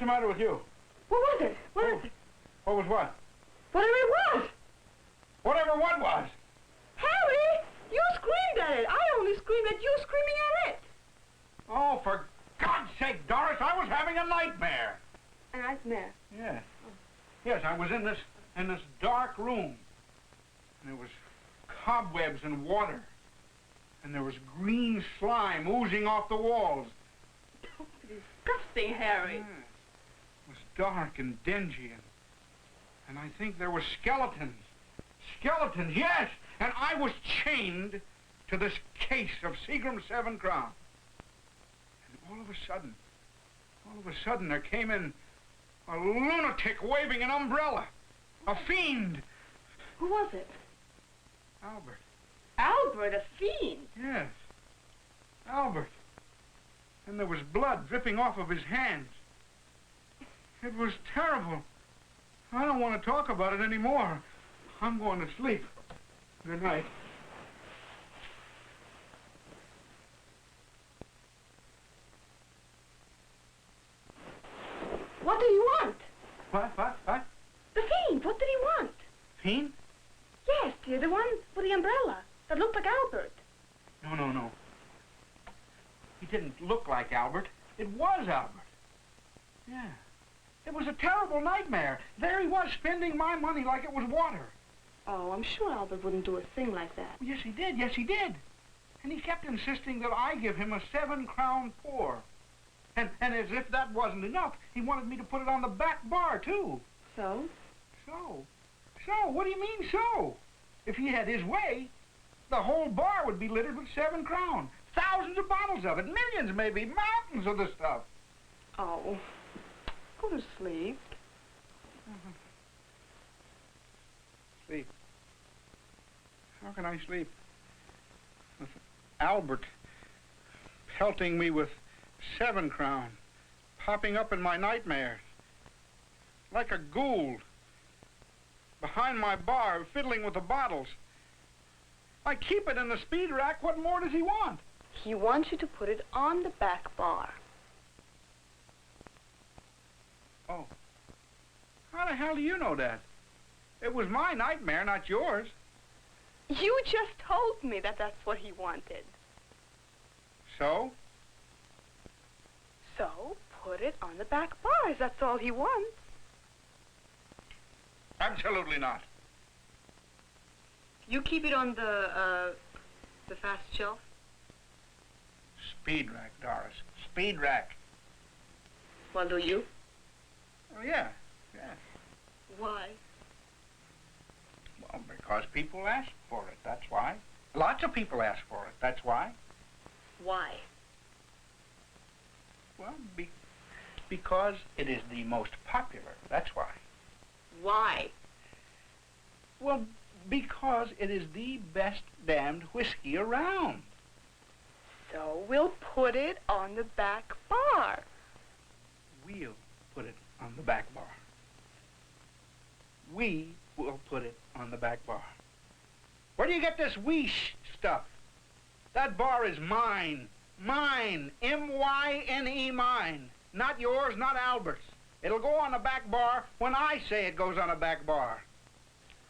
the matter with you? What was it? What is it? What was what? Whatever it was. Whatever what was? Harry, you screamed at it. I only screamed at you screaming at it. Oh, for God's sake, Doris, I was having a nightmare. A nightmare? Yes. Yes, I was in this dark room. And there was cobwebs and water. And there was green slime oozing off the walls. Oh, disgusting, Harry. Yeah. It was dark and dingy, and I think there were skeletons. Skeletons, yes! And I was chained to this case of Seagram 7 Crown. And all of a sudden, there came in a lunatic waving an umbrella. A fiend. Who was it? Albert. Albert, a fiend? Yes. Albert. And there was blood dripping off of his hands. It was terrible. I don't want to talk about it anymore. I'm going to sleep. Good night. What do you want? What? The fiend. What did he want? Fiend? Yes, dear, the one with the umbrella that looked like Albert. No. He didn't look like Albert. It was Albert. Yeah. It was a terrible nightmare. There he was, spending my money like it was water. Oh, I'm sure Albert wouldn't do a thing like that. Yes, he did. And he kept insisting that I give him a 7 crown pour. And as if that wasn't enough, he wanted me to put it on the back bar, too. So? So? What do you mean, so? If he had his way, the whole bar would be littered with 7 crown. Thousands of bottles of it, millions maybe, mountains of the stuff. Oh, go to sleep. Sleep? How can I sleep? With Albert pelting me with 7 crown, popping up in my nightmares, like a ghoul, behind my bar, fiddling with the bottles. I keep it in the speed rack. What more does he want? He wants you to put it on the back bar. Oh. How the hell do you know that? It was my nightmare, not yours. You just told me that that's what he wanted. So? So, put it on the back bar, if that's all he wants. Absolutely not. You keep it on the fast shelf? Speed rack, Doris. Speed rack. Well, do you? Oh, yeah. Why? Well, because people ask for it, that's why. Lots of people ask for it, that's why. Why? Well, because it is the most popular, that's why. Why? Well, because it is the best damned whiskey around. So we'll put it on the back bar. We'll put it on the back bar. We will put it on the back bar. Where do you get this we stuff? That bar is mine. Mine. M-Y-N-E, mine. Not yours, not Albert's. It'll go on the back bar when I say it goes on a back bar.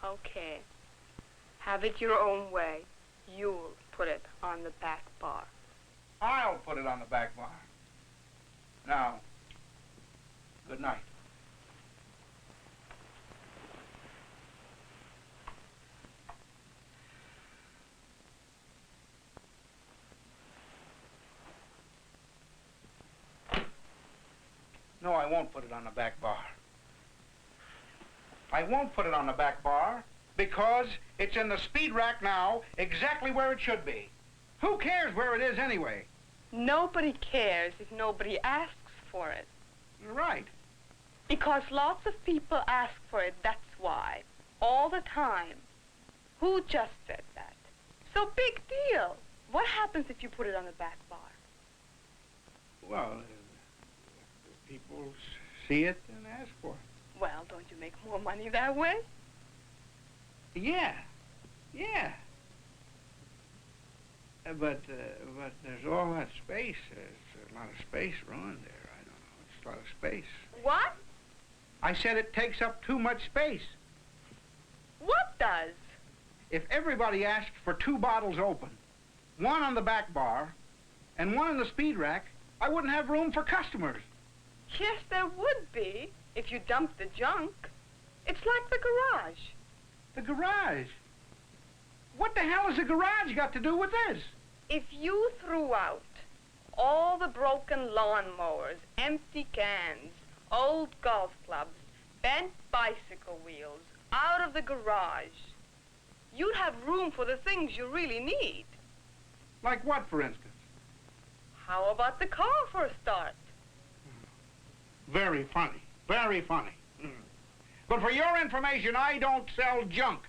Okay. Have it your own way. You'll put it on the back bar. I'll put it on the back bar. Now, good night. No, I won't put it on the back bar. I won't put it on the back bar because it's in the speed rack now, exactly where it should be. Who cares where it is anyway? Nobody cares if nobody asks for it. You're right. Because lots of people ask for it, that's why. All the time. Who just said that? So big deal. What happens if you put it on the back bar? Well, people see it and ask for it. Well, don't you make more money that way? Yeah. But there's all that space. There's a lot of space ruined there. I don't know. a lot of space. What? I said it takes up too much space. What does? If everybody asked for 2 bottles open, one on the back bar and one in the speed rack, I wouldn't have room for customers. Yes, there would be, if you dumped the junk. It's like the garage. The garage? What the hell has the garage got to do with this? If you threw out all the broken lawnmowers, empty cans, old golf clubs, bent bicycle wheels out of the garage, you'd have room for the things you really need. Like what, for instance? How about the car for a start? Very funny. Very funny. But for your information, I don't sell junk.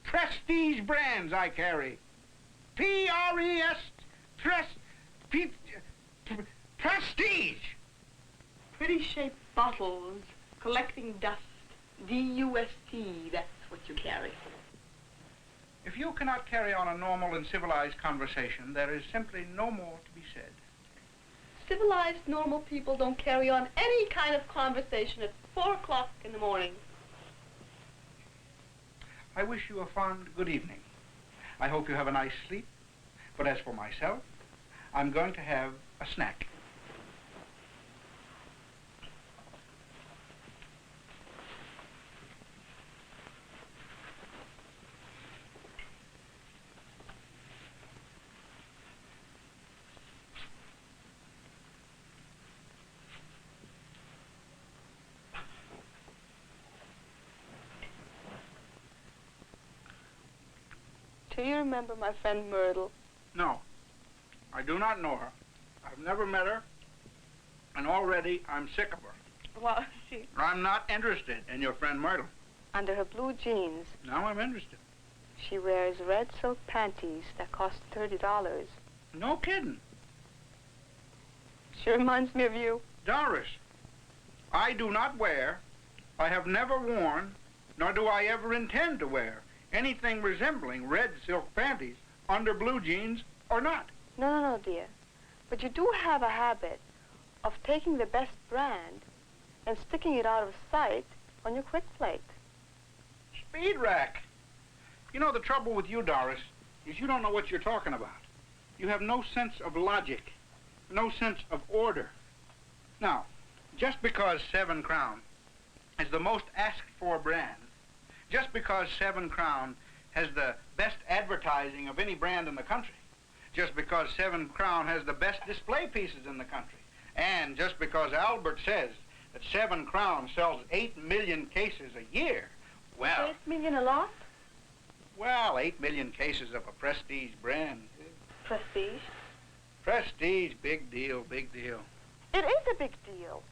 Prestige brands I carry. P-R-E-S, prestige. Pretty shaped bottles, collecting dust, D-U-S-T, that's what you carry. If you cannot carry on a normal and civilized conversation, there is simply no more to be said. Civilized, normal people don't carry on any kind of conversation at 4 o'clock in the morning. I wish you a fond good evening. I hope you have a nice sleep. But as for myself, I'm going to have a snack. Do you remember my friend Myrtle? No, I do not know her. I've never met her, and already I'm sick of her. Well, she... I'm not interested in your friend Myrtle. Under her blue jeans, Now I'm interested. she wears red silk panties that cost $30. No kidding. She reminds me of you. Doris, I do not wear, I have never worn, nor do I ever intend to wear anything resembling red silk panties under blue jeans or not. No, dear. But you do have a habit of taking the best brand and sticking it out of sight on your quick plate. Speed rack. You know, the trouble with you, Doris, is you don't know what you're talking about. You have no sense of logic, no sense of order. Now, just because 7 Crown is the most asked for brand, just because 7 Crown has the best advertising of any brand in the country, just because 7 Crown has the best display pieces in the country, and just because Albert says that 7 Crown sells 8 million cases a year, well... 8 million a lot? Well, 8 million cases of a prestige brand. Prestige? Prestige, big deal, big deal. It is a big deal.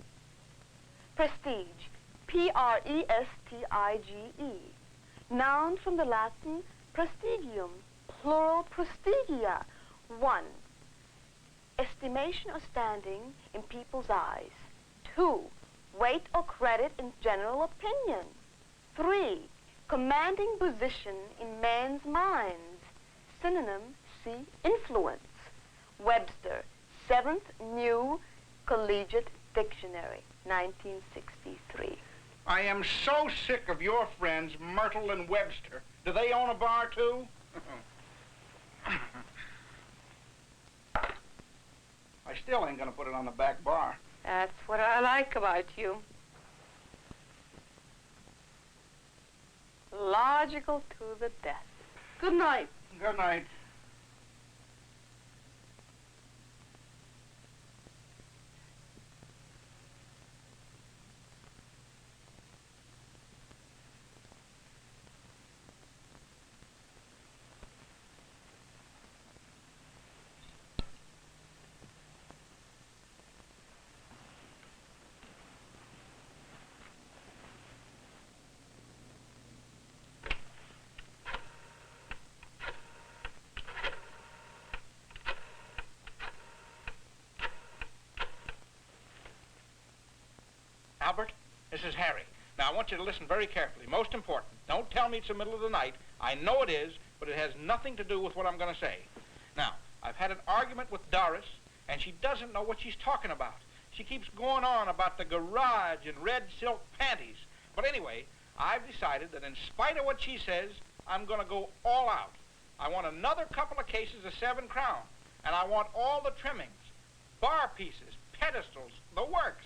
Prestige. P-R-E-S-T-I-G-E. Noun from the Latin prestigium, plural prestigia. 1. Estimation or standing in people's eyes. 2. Weight or credit in general opinion. 3. Commanding position in men's minds. Synonym, see influence. Webster, 7th New Collegiate Dictionary, 1963. I am so sick of your friends, Myrtle and Webster. Do they own a bar, too? I still ain't gonna put it on the back bar. That's what I like about you. Logical to the death. Good night. Good night. Albert, this is Harry. Now, I want you to listen very carefully. Most important, don't tell me it's the middle of the night. I know it is, but it has nothing to do with what I'm going to say. Now, I've had an argument with Doris, and she doesn't know what she's talking about. She keeps going on about the garage and red silk panties. But anyway, I've decided that in spite of what she says, I'm going to go all out. I want another couple of cases of 7 Crown, and I want all the trimmings, bar pieces, pedestals, the works.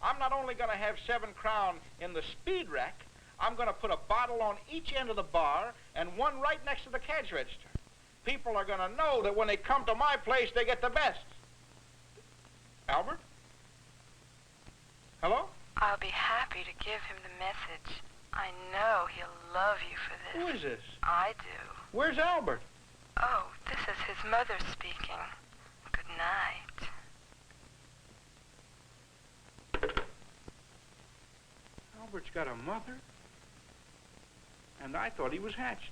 I'm not only going to have 7 Crown in the speed rack, I'm going to put a bottle on each end of the bar and one right next to the cash register. People are going to know that when they come to my place, they get the best. Albert? Hello? I'll be happy to give him the message. I know he'll love you for this. Who is this? I do. Where's Albert? Oh, this is his mother speaking. Good night. Albert's got a mother? And I thought he was hatched.